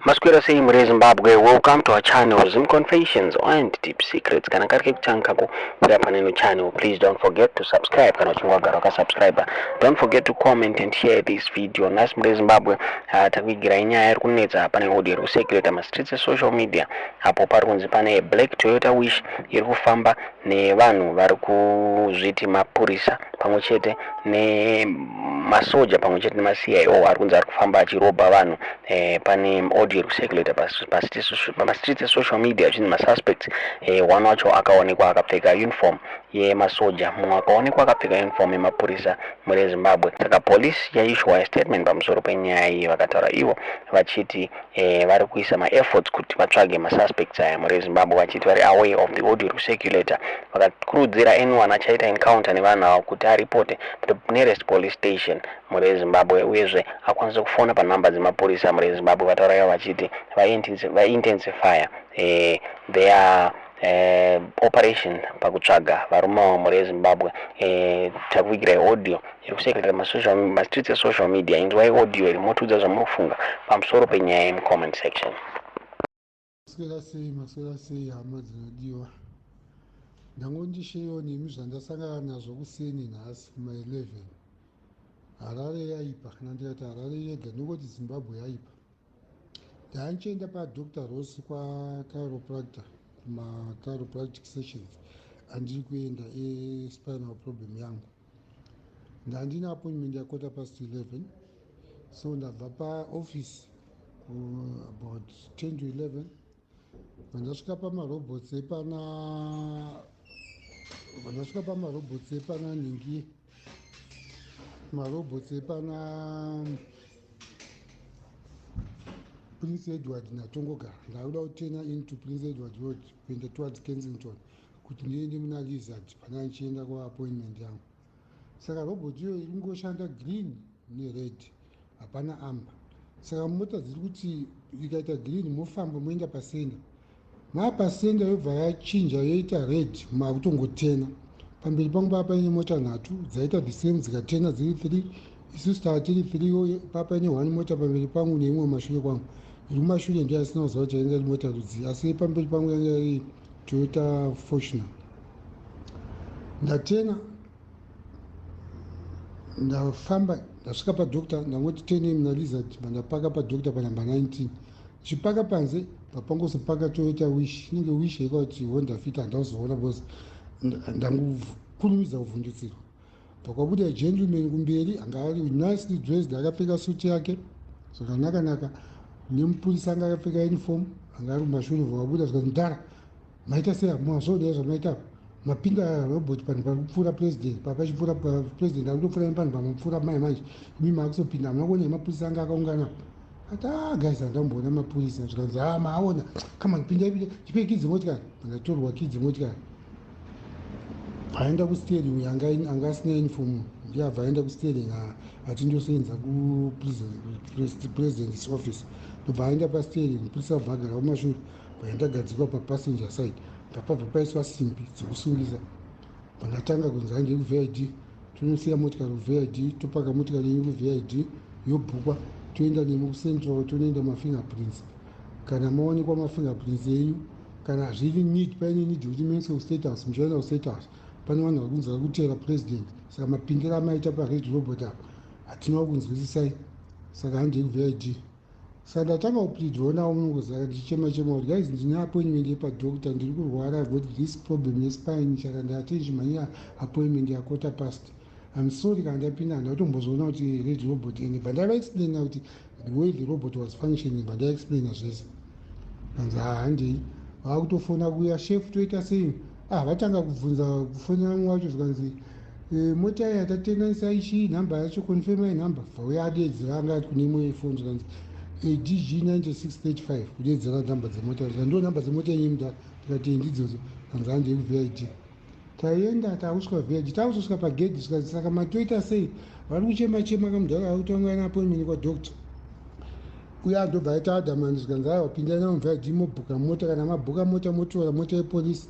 Masquera say in Zimbabwe, welcome to our channel, Zim Confessions and Deep Secrets. Kana karike kuchankako kuri apa neno channel. Please don't forget to subscribe. Kana uchingwagara wakasubscribe. Don't forget to comment and share this video. Nasi muri Zimbabwe takuigira inyaya iri kunetsa pane audio iri kusekereta mastreets social media. Apo pari kunzi pane YeBlack Toyota Wish iri kufamba nevanhu vari kuzviti mapurisa pamwe chete nemasoja pamwe chete nemaCIO ari kunzi ari kufamba achirobha vanhu pane audio iri kusekereta pamastreets social media achini masuspects. One wacho akaonekwa akapfeka uniform yemasoja, mumwe akaonekwa akapfeka uniform yemapurisa muri Zimbabwe. Saka polisi yaishuwa statement pamusoro penyaya iyi, vakataura ivo vachiti vari kuisa maefforts kuti vatsvage masuspects aya muri Zimbabwe, vachiti vari aware of the audio iri kusekereta. Vakakurudzira anyone achaita encounter nevanhu ava kuti aripote to the nearest police station muri Zimbabwe, uyezve akwanise kufona panhamba dzemapurisa muri Zimbabwe. Vataura ivo vachiti vaintensify their operation pakutsvaga varume muri Zimbabwe. Takuvigira audio iri kusekereta mastreets social media. Inzwai audio iri motudza zvamunofunga pamusoro penyaya mucomment section. Maswera sei hama dzinodiwa, ndangondishewo nemi zvandasangana nazvo kuseni nhasi kuma11. Harare yaipa, kana ndikati Harare yega nekuti Zimbabwe yaipa. Ndandichienda paDr Ross kwachiropractor kuma-chiropractic sessions andiri kuenda espinal problem yangu. Ndandine appointment ya11:15, so ndabva paoffice about 10 to 11. Vandasvika pamarobots epana nhingi, marobots epana Prince Edward natongogara. Ndakuda kutena into Prince Edward Road kuenda towards Kensington kuti ndiende muna Lizard pana ndichienda kwaappointment yangu. Saka robot iyo iri kungoshanda green nered, hapana amber. Saka mota dziri kuti ikaita green mofamba moenda pasenda, maapasenda yobva yachinja yoita red, makutongotena. Pamberi pangu papa paine mota nhatu dzaita the same dzikatena dziri 3, isusu tava tiri 3. Papa ine 1 mota pamberi pangu neimwe mashure kwangu. Iri kumashure ndiyo asina kuziva kuti yainge iri mota rudzi, asi pamberi pangu yanga iri Toyota Fortuner. Ndatena ndafamba ndasvika padokta, ndangoti tenei muna Lizard, ndapaka padokta panamba 19. Chipaka panze papangozopaka Toyota Wish, inenge Wish yaikati Honda Fit, handauzoona because ndangokurumidza kuvhundutsirwa. Pakabuda gentleman kumberi anga ari nicely dressed, akapfeka suti yake zvakanaka, nemupurisa anga akapfeka uniform anga ari kumashure. Vakabuda zvikati ndara maita sei mazvoda zvamaita mapinda robot panhu parikupfuura president, papachipfuura president arikutopfuura panhu pamapfuura mai manje, imi makusopinda hamuna kuona mapurisa anga akaungana. Ati guys, handamboona mapurisa. Zvikanzi maaona, kama pinda tipe kidzi motikari. Ndatorwa kidzi motikari, vaenda kusteering anga asina uniform, ndiye vaenda kusteering achindosenza kupresident's office. Ndobva aenda pasteering, mupurisa vhagara kumashure, vaenda gadzikwa papassenger side. Papabva paiswa simbi dzekusungisa. Vanatanga kunzi hange kuVID, tonosiya motikari kuVID, topaka motikari yenyu kuVID, yobhukwa, toenda nemi kucentral, tonoenda mafingerprints. Kana maonekwa mafingerprints enyu, kana zviri need, paine need kuti muendeswe kuState muchaenda kuState, pane vanhu vari kunzi vari kutera president. Saka mapindiro amaita pared robot apa hatina kunzwisisai, saka handei kuVID. Saka ndatanga kupleadwa nawo munongozara ndichema kuti guys, ndine appointment yepadokta, ndiri kurwara, I've got this problem yespine. Saka ndatenjimhanya appointment ya1:15. I'm sorry kana ndapinda handatombozona kuti red robot ende. Bandavaexplaina kuti the way the robot was functioning, bandaexplaina zvese. Kanzi handei, vakutofona kuya chef, toita sei? Vatanga kubvunza kufonera mumwe wacho zvikanzi mota iyi yatatenanisa ichi nhamba yacho, confirmai nhamba. Vauya adedzera anga ati kune imwe phone zvikanzi DG 9635 kudedzera nhamba dzemota. Ndo nhamba dzemota yenyu mudhara? Tikati ndidzodzo. Kanzi handei kuVID. Taenda takusvika VID, takusvika pagedhi zvikanzi saka matoita sei? Vari kuchema kamudhara ari kutanga appointment kwadokta. Uye andobva aita adamani zvikanzi wapinda nawo muVID mobhuka mota, kana mabhuka mota motora mota yepolisi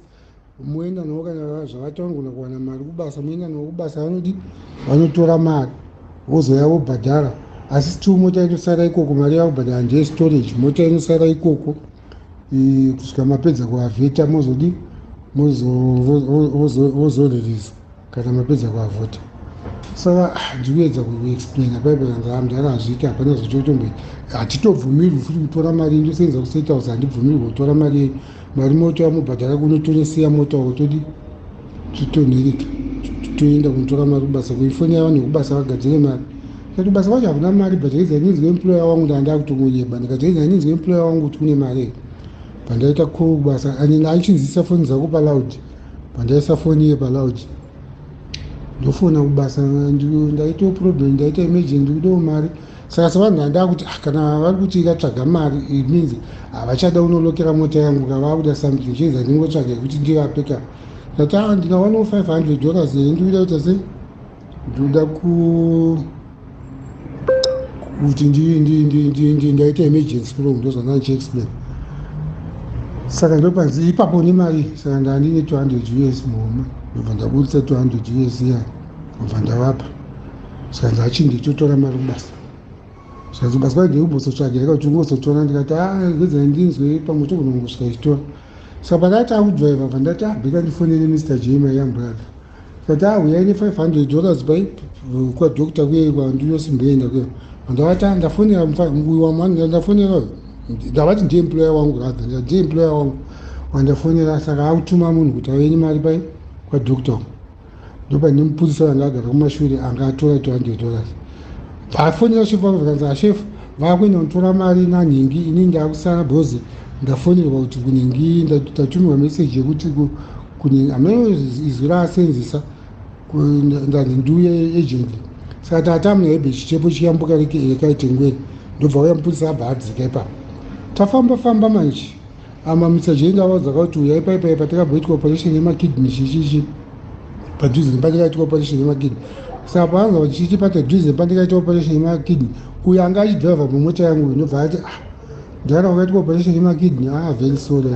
moenda nawo, kana zvavataungana kuwana mari kubasa moenda nawo kubasa. Vanoti vanotora mari wozoya wobhadhara asi tu mota inosara ikoko mari yakubhadhara handeye storage, mota inosara ikoko kusvika mapedza kuavheta mozodi mozorelease kana mapedza kuavhota. Saka ndikuedza kuexplaina paipa ndakazvika hapana zvochotombe hatitobvumirwi futi kutora mari ndosenza kustate house handibvumirwi kutora mari moto yamubhadhara kunotonesiya mota todi titonhereka toenda kunotora mari kubasa kuifonera vanhu vekubasa vagadzire mari kati basa vacho hakuna mari but aiza ninzwe employer wangu ndanda kutongonyeba ndikati aiza ninzwe employer wangu kuti kune mari pandaita call kubasa aichinzisa foni dzako palaudi pandaisa foni iye palaudi ndofona kubasa ndaitawo problem ndaita emergency ndikudawo mari saka savanhu handaa kuti kana vari kuti ikatsvaga mari it means havachada unolokera mota yangu kavakuda something chaiza ndingotsvaga kuti ndivapeka kati ndina $500 here ndikuda kuita sei ndikuda kuti ndaita emergency problem ndozvanda ndichiexplain. Saka ndopanzi ipapo nemari saka ndandine $200 muhoma ndobva ndabudisa $200 iya ndobva ndavapa saka ndachindichotora mari kubasa saka basa kwai ndikumbotsotsvagira kuti ungozotora ndikati ngedza ndinzwe pamwe togonongosvika ichitora saka pandati akudhriva bva ndati bheka ndifonere Mr. J my young brother kati uyai ne$500 pai kwadokta kuye kwandinosimboenda kuyo ndavati ndafonera ndafonera ndavati ndiye employer wangu rather ndiye employer wangu wandafonera saka akutuma munhu kuti auye nemari pai kwadokta ndopa ndimupurisa vanga agara kumashure anga atora $200 vafonera shefu vangu vakanzi shefu vakuenda kutora mari nanhingi ini ndakusara bhozi ndafonerwa kuti kunhingi ndatumirwa meseji yekuti hameno izwi raasenzesa ndanzi ndiuye agently saka tatamuna hebe chichepo chiyambuka rekaitengweni ndobva uya mupurisa abva adzika ipapo tafamba manje Mr. J ndavaudza kuti uyai paipai patakabhoitwa operation yemakidney chichichi padhuze nepandikaitwa operation yemakidney saka paanza kuti chichi padhuze nepandikaita operation yemakidney uyo anga achidhraivha mumota yangu inobva ati ndara wakaitwa operation yemakidney very sorry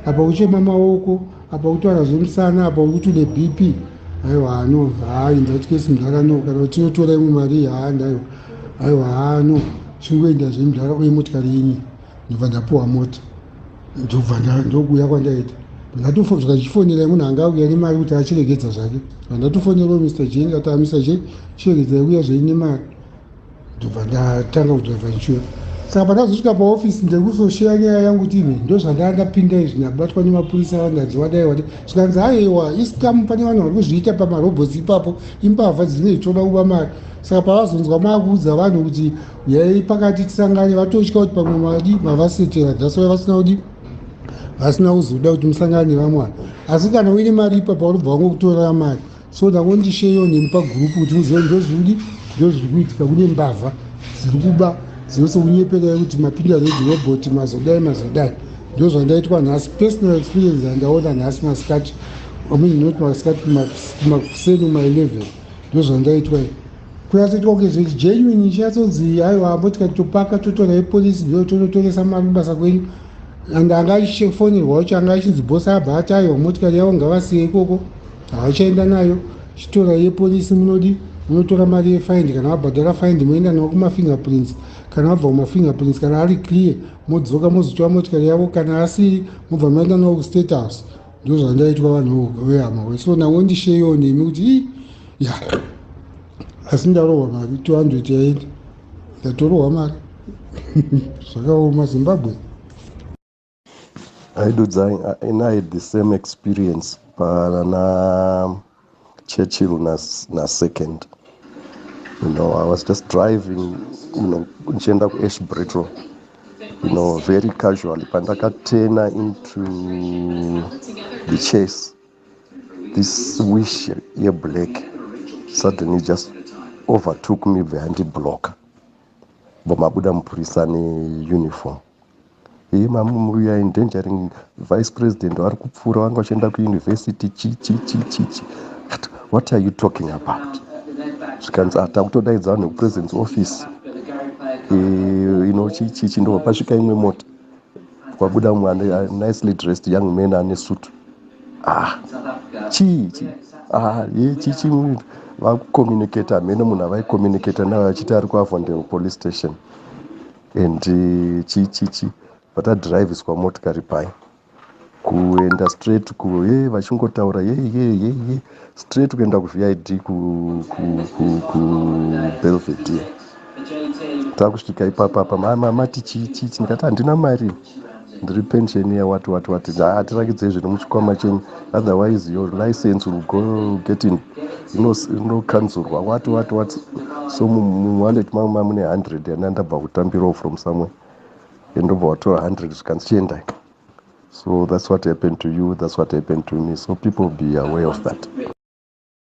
apa uchema maoko apa kutwara zvemusana apa urikutune BP aiwa anobva ndatyesi mudhara no kana tinotora imwe mari ndayo aiwa chingoenda zvemudhara uye motikari yenyu ndobva ndapuwa mota ndobva ndokuya kwandaita ndatofonera ndichifonera munhu anga auya nemari kuti achiregedza zvake ndatofonerawo Mr. J ndikati Mr. J chiregedzai kuya zveine mari ndobva ndatanga kudhraivha ndichiona saka pandazosvika paofisi ndekuzoshera nyaya yangu kuti ime ndozvandandapinda izvi ndabatwa nemapurisa vandanzi wadai zvikanzi aiwa isikamu pane vanhu vari kuzviita pamarobhotsi ipapo imbavha dzine dzichitoda kuba mari saka pavazonzwa maakuudza vanhu kuti yai pakati tisangane vatotya kuti pamwe madi mavasetera dhasova vasina kuzoda kuti musangane nevamwe vanhu asi kana uine mari ipapo vanobva vangokutorera mari so ndangondisheyo nemi pagurupu kuti uzive ndozviri kuitika kune mbavha dziri kuba dzinosokunyeperai kuti mapinda redhirobhoti mazodai ndozvandaitwa nhasi personal experience yandaona nhasi masikati not masikati kumaseni ma11 ndozvandaitwa kunyatsotwa kuzviti genuine chiyatsonzi aiwa motikati topaka totora epolisi ndotonotoresa mari kubasa kwenyu and anga achifonerwa ucho anga achinzi bhosi abva ati aiwa motikari yavo ngavasiye ikoko havachaenda nayo chitora yepolisi munotora mari yefind kana wabhadhara find moenda nawo kumafingerprints kana wabva kumafingerprints kana ari clear modzoka mozotora motikari yavo kana asiri mobva maenda nawo kustate house ndozvandaitwa vanhu vehama so nangondisheyo nemi kuti ya asi ndarohwa mari 200 yaenda ndatorohwa mari zvakaoma Zimbabwe. I had the same experience na Churchill na second. I was just driving, nchienda ku Ashbridge, very casually. Pandakatena into the chase, this wish YeBlack suddenly just overtook me behind the block. Bomabuda mupurisa ne uniform. Mamu, we are endangering vice president vari kupfuura vanga vachienda kuuniversity chichi. What are you talking about? Zvikanzi takutodaidza vanhu vekupresident's office chichi ndobva pasvika imwe mota kwabuda mumwe nicely dressed young man ane sutu chichi vakucommunicate. Hamene munhu avaicommunicate naye achiti ari kuavondale police station and chichichi vatadhiraivhiswa motikari pai kuenda straight vachingotaura straight kuenda kuvid kubelvedere. Takusvika ipapapa mati chichi ndikati handina mari, ndiri pensheni yawati hatirakidze zviri muchikwama chenyu, otherwise your license will go getting inokanzurwa wati. So muwallet mangu mamune 100 yanandabva kutambirawo from somewhere, endobva watora 100 zvikanzi chiendai. So that's what happened to you, that's what happened to me. So people be aware of that.